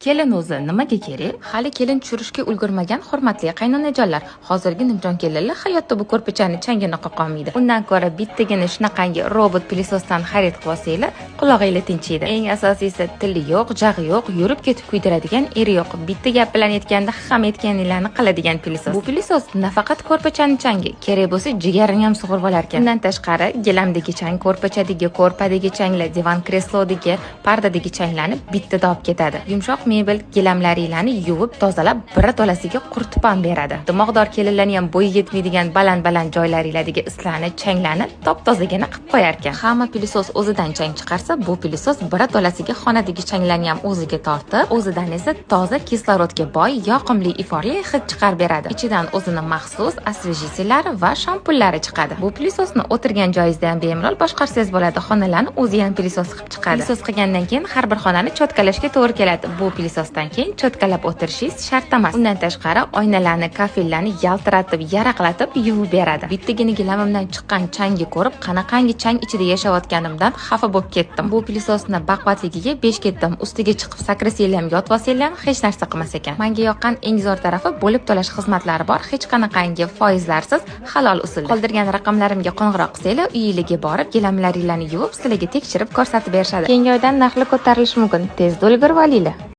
Kelin o'zi nimaga kerak? Hali kelin tushirishga ulgurmagan hurmatli qaynonajonlar, hozirgi nimjon kelinlar hayotda bu ko'rpachani changini qoqolmaydi. Undan ko'ra bittagina shunaqangi robot pilososdan xarid qilib olsanglar, qulog'inglar tinchiydi. Eng asosiysi tili yo'q, jag'i yo'q, yurib ketib kuydiradigan eri yo'q. Bitta gap bilan aytganda ham aytganinglarni qiladigan pilosos. Bu pilosos nafaqat ko'rpachani changi, kerak bo'lsa jigarini ham sug'urib olar ekan. Undan tashqari, gilamdagi chang, ko'rpachadagi, ko'rpadagi changlar, divan kreslodagi, pardadagi changlarni bittada olib ketadi. Yumshoq mebel gilamlaringlarni yuvib, tozalab, birato'lasiga quritib ham beradi. Dimoqdor kelinlarni ham bo'yi yetmaydigan baland-baland joylaringlardagi islarni, changlarni top-tozagina qilib qo'yar ekan. Hamma pilosos o'zidan chang chiqarsa, bu pilosos birato'lasiga xonadagi changlarni ham o'ziga tortib, o'zidan esa toza kislorodga boy, yoqimli iforli hid chiqarib beradi. Ichidan o'zining maxsus освежителлari va shampunlari chiqadi. Bu pilososni o'tirgan joyingizda ham bemalol boshqarsangiz bo'ladi. Xonalarni o'zi ham pilosos qilib chiqadi. Pilosos qilgandan keyin har bir xonani chotkalashga to'g'ri keladi. Bu pilososdan keyin chotkalab o'tirishingiz shart emas. Undan tashqari oynalarni, kafellarni yaltiratib, yaraqlatib yuvib beradi. Bittagina gilamimdan chiqqan changi ko'rib, qanaqangi chang ichida yashayotganimdan xafa bo'lib ketdim. Bu pilososni baquvvatligiga besh ketdim. Ustiga chiqib sakrasanglar ham, yotib olsanglar ham hech narsa qilmas ekan. Menga yoqqan eng zo'r tarafi bo'lib to'lash xizmatlari bor. Hech qanaqangi foizlarsiz halol usulda. Qoldirgan raqamlarimga qo'ng'iroq qilsanglar, uyingizga borib, gilamlaringlarni yuvib, sizlarga tekshirib ko'rsatib berishadi. Keyingi oydan narxlar ko'tarilishi mumkin. Tezda ulgurib olinglar.